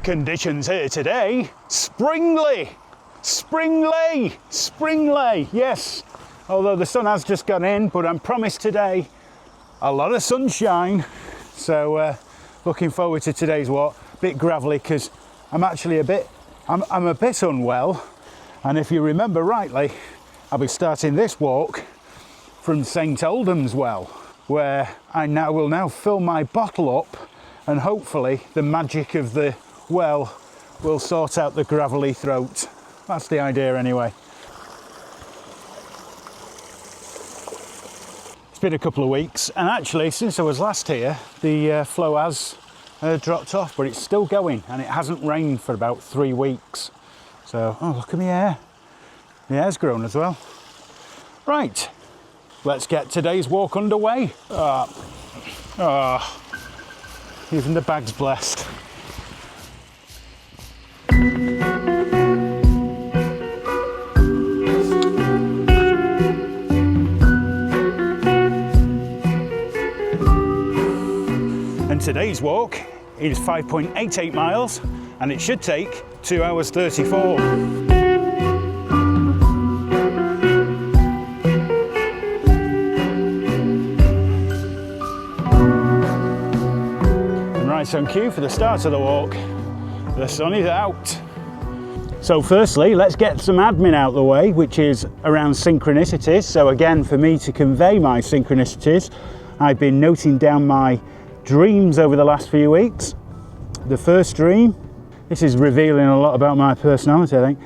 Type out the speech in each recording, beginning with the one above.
Conditions here today, springly, yes. Although the sun has just gone in, but I'm promised today a lot of sunshine. So looking forward to today's walk. Bit gravelly because I'm actually a bit unwell. And if you remember rightly, I'll be starting this walk from St Aldhelm's Well, where I will now fill my bottle up, and hopefully the magic of the well will sort out the gravelly throat. That's the idea anyway. It's been a couple of weeks, and actually since I was last here the flow has dropped off, but it's still going, and it hasn't rained for about 3 weeks. So, oh, look at my hair. My hair's grown as well. Right, let's get today's walk underway. Even the bag's blessed. And today's walk is 5.88 miles, and it should take 2 hours 34. And right on cue for the start of the walk, the sun is out. So firstly, let's get some admin out the way, which is around synchronicities. So again, for me to convey my synchronicities, I've been noting down my dreams over the last few weeks. The first dream, this is revealing a lot about my personality, I think.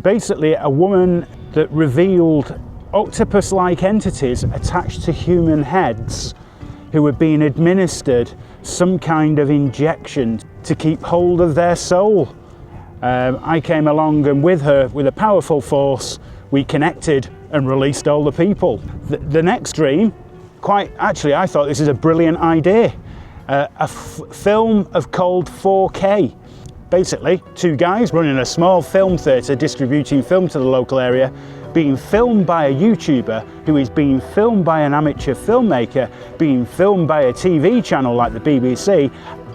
Basically a woman that revealed octopus-like entities attached to human heads who were being administered some kind of injection to keep hold of their soul. I came along, and with her, with a powerful force, we connected and released all the people. The next dream, actually I thought this is a brilliant idea. A film of called 4K. Basically, 2 guys running a small film theatre distributing film to the local area, being filmed by a YouTuber who is being filmed by an amateur filmmaker, being filmed by a TV channel like the BBC,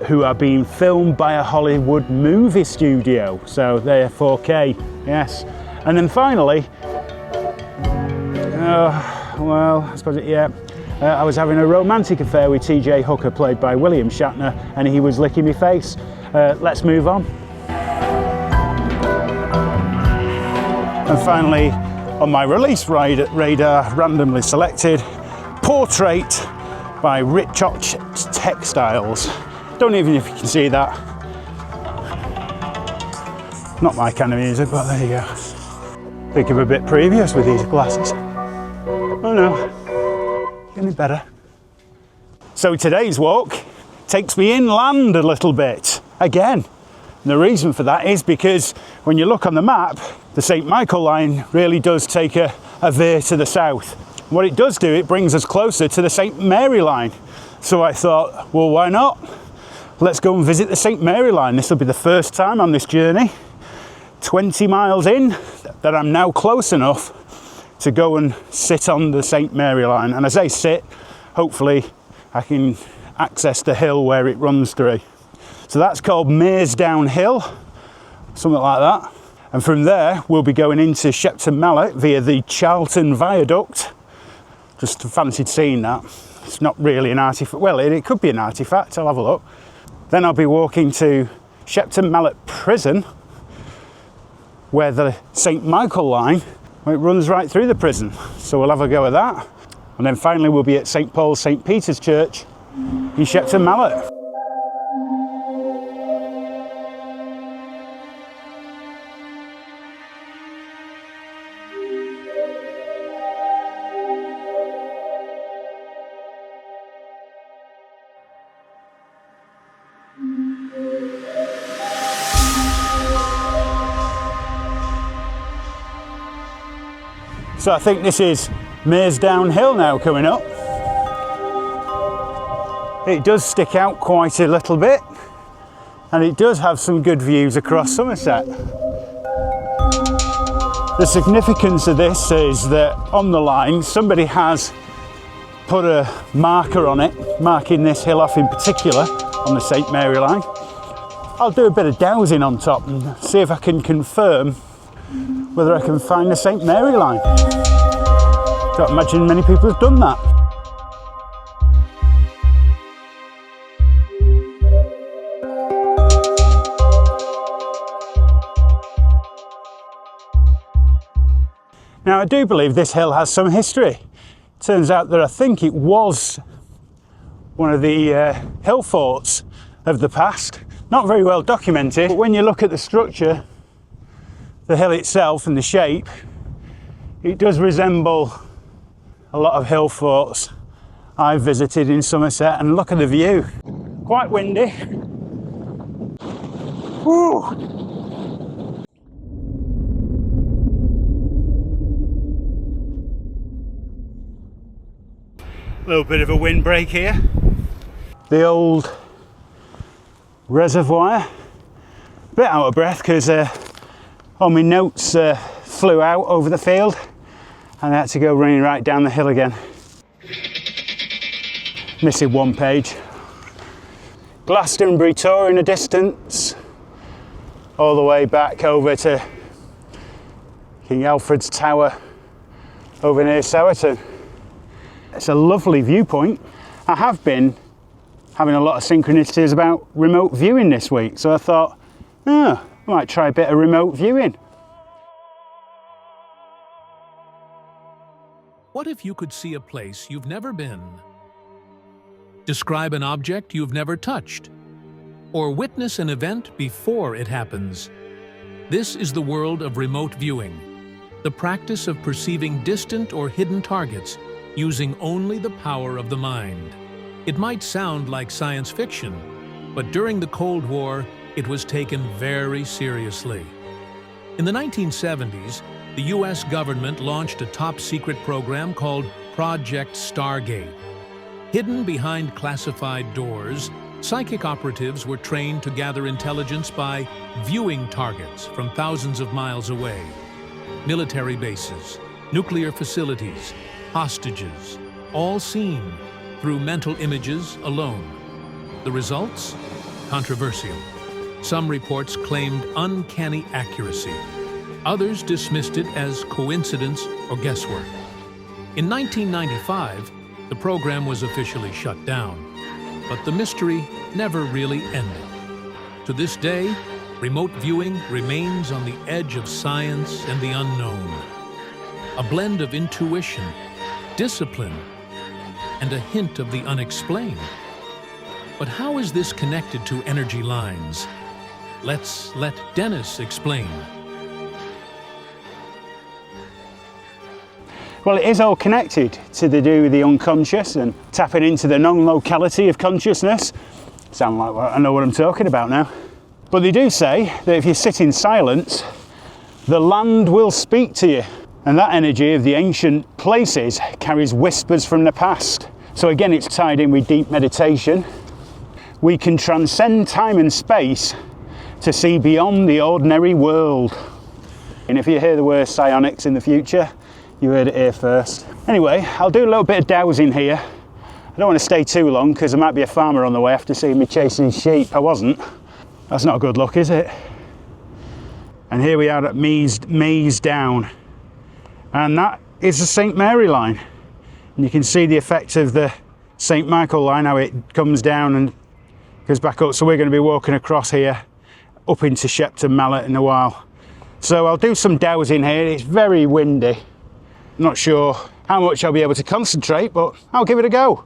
who are being filmed by a Hollywood movie studio. So they're 4K, yes. And then finally, well, I suppose I was having a romantic affair with TJ Hooker, played by William Shatner, and he was licking my face. Let's move on. And finally, on my release radar, randomly selected, Portrait by Rich Textiles. Don't even know if you can see that. Not my kind of music, but there you go. Think of a bit previous with these glasses. Oh no, getting better. So today's walk takes me inland a little bit, again. And the reason for that is because when you look on the map, the St Michael line really does take a veer to the south. What it does do, it brings us closer to the St Mary line. So I thought, well, why not? Let's go and visit the St Mary line. This will be the first time on this journey, 20 miles in, that I'm now close enough to go and sit on the St Mary line. And as I sit, hopefully I can access the hill where it runs through. So that's called Maesdown Hill, something like that. And from there, we'll be going into Shepton Mallet via the Charlton Viaduct. Just fancied seeing that. It's not really an artifact. Well, it could be an artifact. I'll have a look. Then I'll be walking to Shepton Mallet Prison, where the St Michael line, it runs right through the prison. So we'll have a go at that. And then finally we'll be at St Paul's St Peter's Church in Shepton Mallet. So I think this is Maesdown Hill now coming up. It does stick out quite a little bit, and it does have some good views across Somerset. The significance of this is that on the line somebody has put a marker on it, marking this hill off in particular on the St Mary line. I'll do a bit of dowsing on top and see if I can confirm whether I can find the St Mary line. Don't imagine many people have done that. Now I do believe this hill has some history. Turns out that I think it was one of the hill forts of the past. Not very well documented, but when you look at the structure, the hill itself and the shape, it does resemble a lot of hill forts I've visited in Somerset, and look at the view. Quite windy. Woo. A little bit of a windbreak here. The old reservoir. A bit out of breath because all my notes flew out over the field and I had to go running right down the hill again. Missing one page. Glastonbury Tor in the distance, all the way back over to King Alfred's Tower over near Sowerton. It's a lovely viewpoint. I have been having a lot of synchronicities about remote viewing this week, so I thought, I might try a bit of remote viewing. What if you could see a place you've never been? Describe an object you've never touched, or witness an event before it happens. This is the world of remote viewing, the practice of perceiving distant or hidden targets using only the power of the mind. It might sound like science fiction, but during the Cold War, it was taken very seriously. In the 1970s, the US government launched a top-secret program called Project Stargate. Hidden behind classified doors, psychic operatives were trained to gather intelligence by viewing targets from thousands of miles away. Military bases, nuclear facilities, hostages, all seen through mental images alone. The results? Controversial. Some reports claimed uncanny accuracy. Others dismissed it as coincidence or guesswork. In 1995, the program was officially shut down, but the mystery never really ended. To this day, remote viewing remains on the edge of science and the unknown. A blend of intuition, discipline, and a hint of the unexplained. But how is this connected to energy lines? Let's let Dennis explain. Well, it is all connected to do with the unconscious and tapping into the non-locality of consciousness. Sound like I know what I'm talking about now. But they do say that if you sit in silence, the land will speak to you. And that energy of the ancient places carries whispers from the past. So again, it's tied in with deep meditation. We can transcend time and space to see beyond the ordinary world. And if you hear the word psionics in the future, you heard it here first. Anyway, I'll do a little bit of dowsing here. I don't want to stay too long because there might be a farmer on the way after seeing me chasing sheep. I wasn't. That's not a good look, is it? And here we are at Maesdown. And that is the St Mary line. And you can see the effect of the St Michael line, how it comes down and goes back up. So we're going to be walking across here up into Shepton Mallet in a while. So I'll do some dowsing here. It's very windy. Not sure how much I'll be able to concentrate, but I'll give it a go.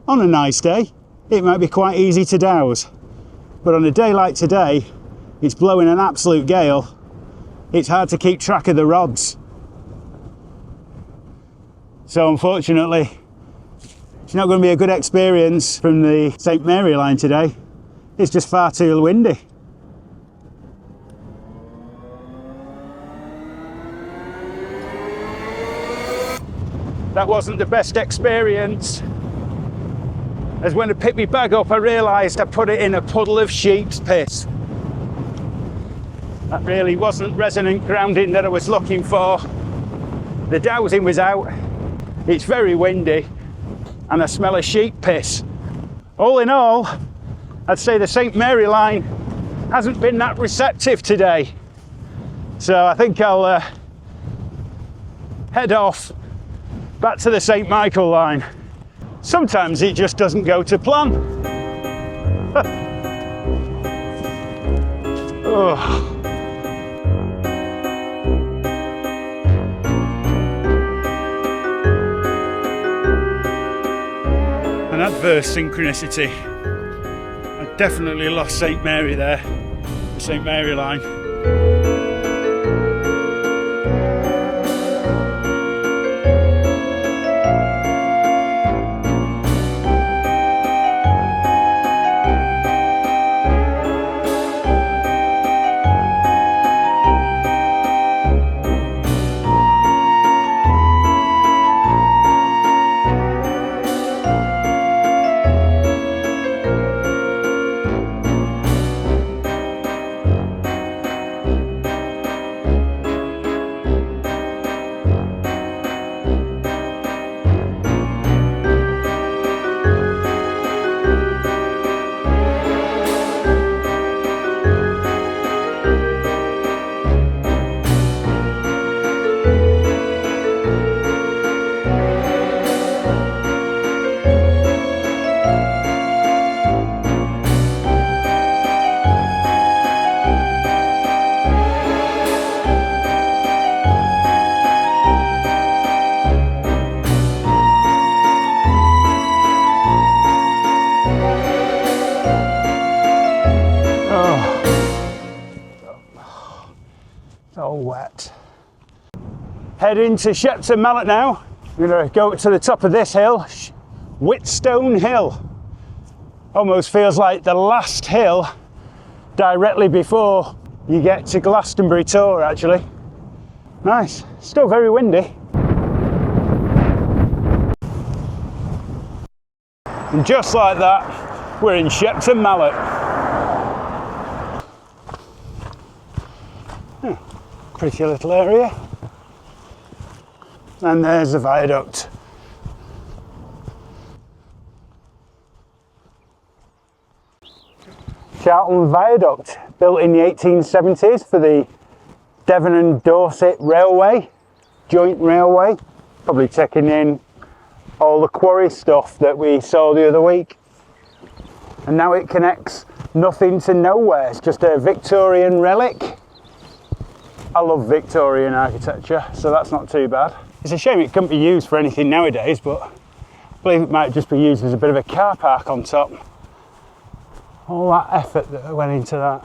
On a nice day, it might be quite easy to douse, but on a day like today, it's blowing an absolute gale. It's hard to keep track of the rods. So unfortunately, it's not going to be a good experience from the St Mary line today. It's just far too windy. that wasn't the best experience, as when I picked my bag up I realised I put it in a puddle of sheep's piss. That really wasn't resonant grounding that I was looking for. The dowsing was out, it's very windy, and I smell of sheep piss. All in all, I'd say the St Mary line hasn't been that receptive today. So I think I'll head off back to the St Michael line. Sometimes it just doesn't go to plan. Oh. An adverse synchronicity. I definitely lost St Mary there, the St Mary line. Heading to Shepton Mallet now. I'm going to go to the top of this hill, Maesdown Hill. Almost feels like the last hill directly before you get to Glastonbury Tor actually. Nice, still very windy. And just like that, we're in Shepton Mallet. Pretty little area. And there's the viaduct. Shepton Viaduct, built in the 1870s for the Devon and Dorset Railway, joint railway, probably taking in all the quarry stuff that we saw the other week. And now it connects nothing to nowhere, it's just a Victorian relic. I love Victorian architecture, so that's not too bad. It's a shame it couldn't be used for anything nowadays, but I believe it might just be used as a bit of a car park on top. All that effort that went into that.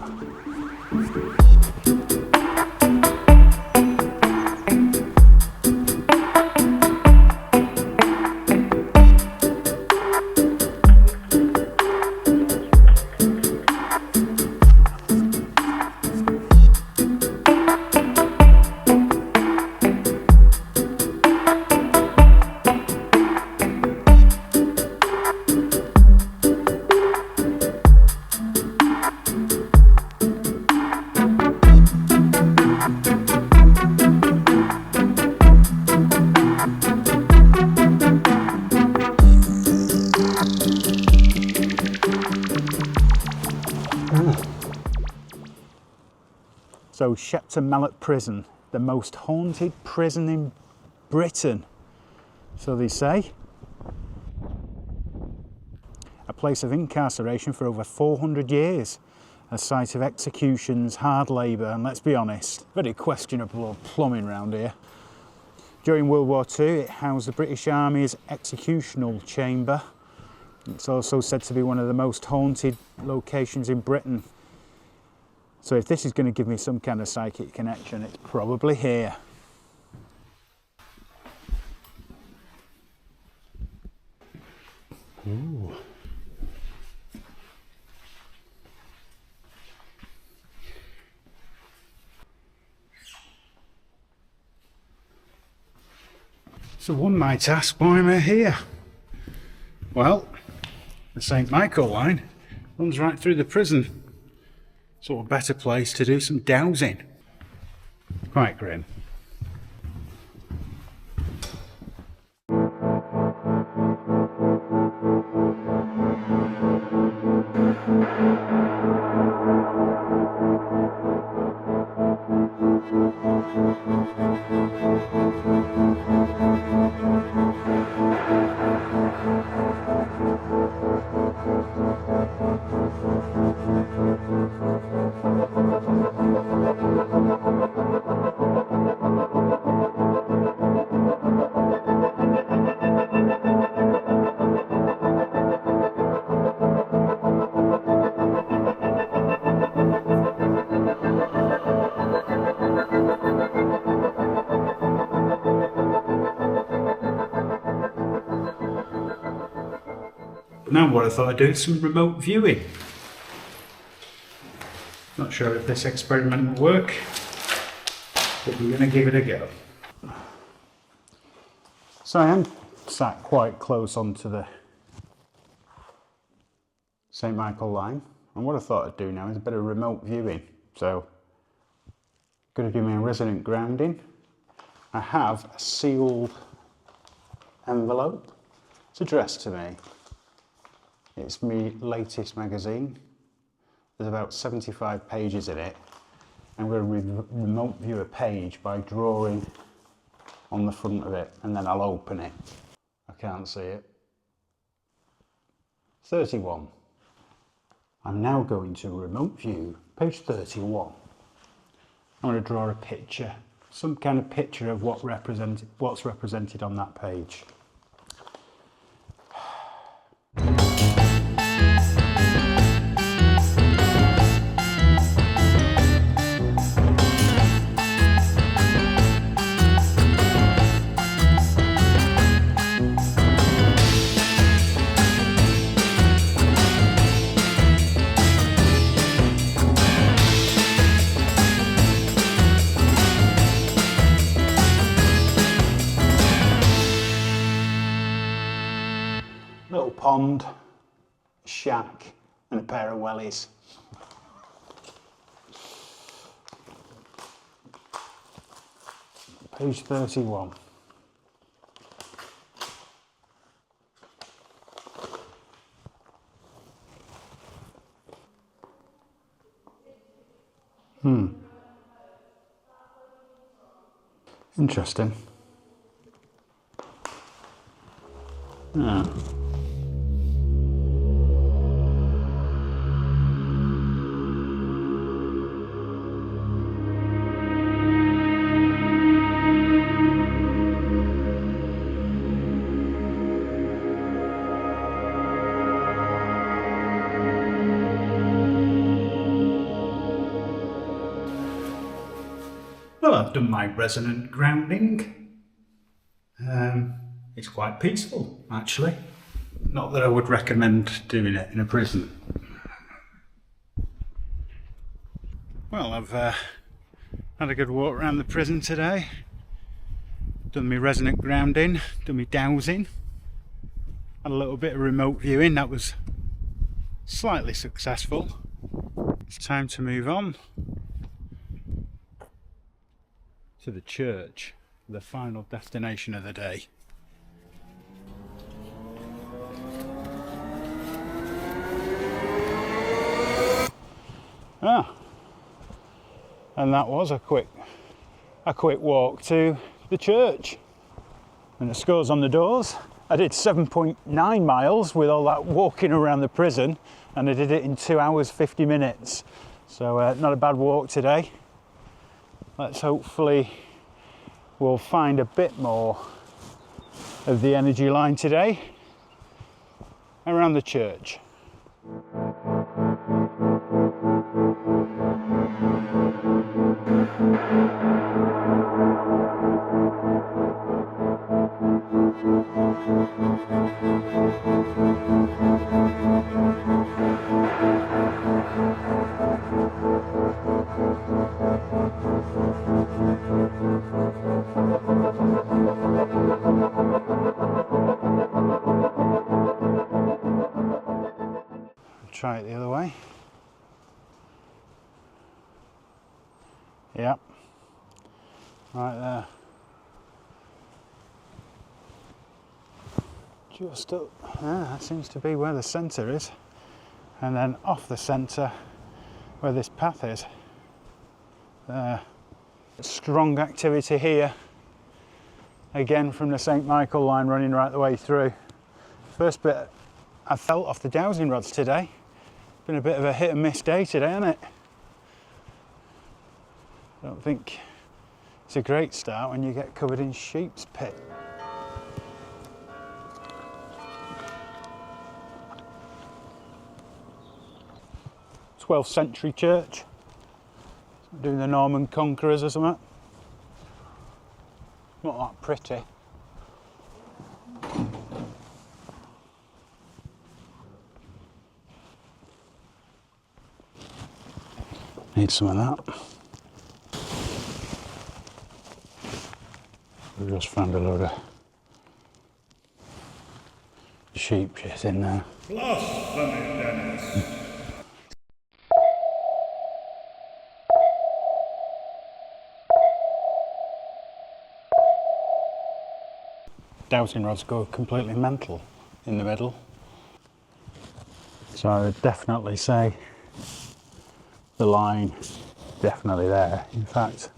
So Shepton Mallet Prison, the most haunted prison in Britain, so they say. A place of incarceration for over 400 years, a site of executions, hard labour, and let's be honest, very questionable plumbing around here. During World War II, it housed the British Army's executional chamber. It's also said to be one of the most haunted locations in Britain. So if this is going to give me some kind of psychic connection, it's probably here. Ooh. So one might ask, why am I here? Well, the St. Michael line runs right through the prison. So what better place to do some dowsing? Quite grim. Now what I thought I'd do is some remote viewing. Not sure if this experiment will work, but we're going to give it a go. So I am sat quite close onto the St. Michael line, and what I thought I'd do now is a bit of remote viewing. So I'm going to do my resonant grounding. I have a sealed envelope. It's addressed to me. It's my latest magazine. There's about 75 pages in it. I'm going to remote view a page by drawing on the front of it, and then I'll open it. I can't see it. 31. I'm now going to remote view page 31. I'm going to draw a picture, some kind of picture of what's represented on that page. Little pond, shack, and a pair of wellies. Page 31. Interesting. Yeah. Well, I've done my resonant grounding. It's quite peaceful, actually. Not that I would recommend doing it in a prison. Well, I've had a good walk around the prison today. Done my resonant grounding, done my dowsing. Had a little bit of remote viewing, that was slightly successful. It's time to move on to the church, the final destination of the day. And that was a quick walk to the church. And the scores on the doors. I did 7.9 miles with all that walking around the prison, and I did it in 2 hours 50 minutes. So not a bad walk today. Let's hopefully we'll find a bit more of the energy line today around the church. try it the other way. Yep, right there. Just up, that seems to be where the centre is. And then off the centre, where this path is. Strong activity here. Again from the St Michael line running right the way through. First bit I felt off the dowsing rods today. Been a bit of a hit and miss day today, hasn't it? I don't think it's a great start when you get covered in sheep's pit. 12th century church. Doing the Norman conquerors or something. Not that pretty. Need some of that. We just found a load of sheep shit in there. Blasphemy, Dennis. Dowsing rods go completely mental in the middle. So I would definitely say the line definitely there. In fact,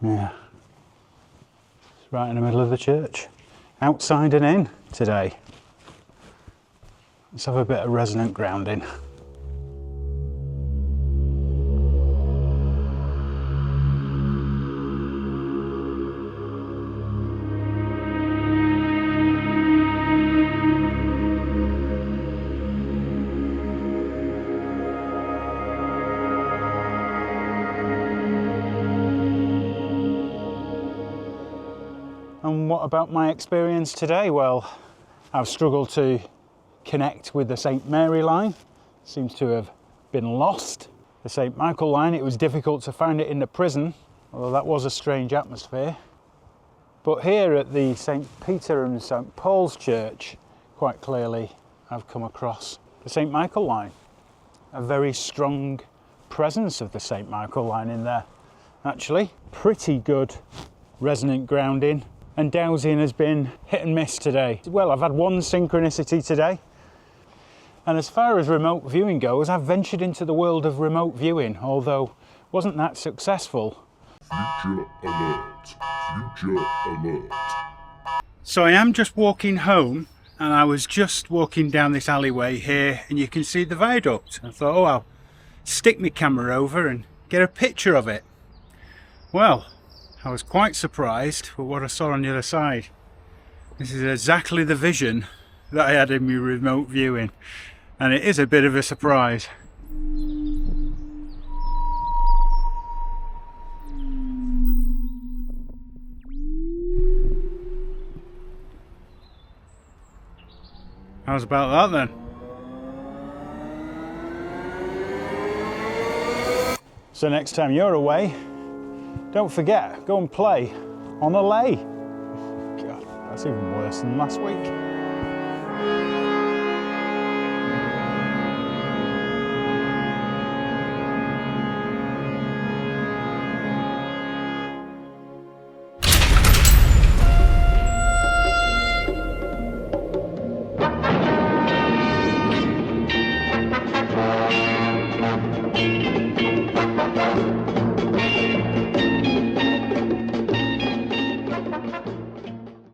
yeah, it's right in the middle of the church. Outside and in today. Let's have a bit of resonant grounding. And what about my experience today? Well, I've struggled to connect with the St Mary line. Seems to have been lost. The St Michael line, it was difficult to find it in the prison, although that was a strange atmosphere. But here at the St Peter and St Paul's Church, quite clearly I've come across the St Michael line. A very strong presence of the St Michael line in there. Actually, pretty good resonant grounding. And dowsing has been hit and miss today. Well, I've had one synchronicity today. And as far as remote viewing goes, I've ventured into the world of remote viewing, although wasn't that successful. Future alert. Future alert. So I am just walking home, and I was just walking down this alleyway here, and you can see the viaduct. I thought, oh, I'll stick my camera over and get a picture of it. Well, I was quite surprised with what I saw on the other side. This is exactly the vision that I had in my remote viewing, and it is a bit of a surprise. How's about that then? So next time you're away, don't forget, go and play on a lay. God, that's even worse than last week.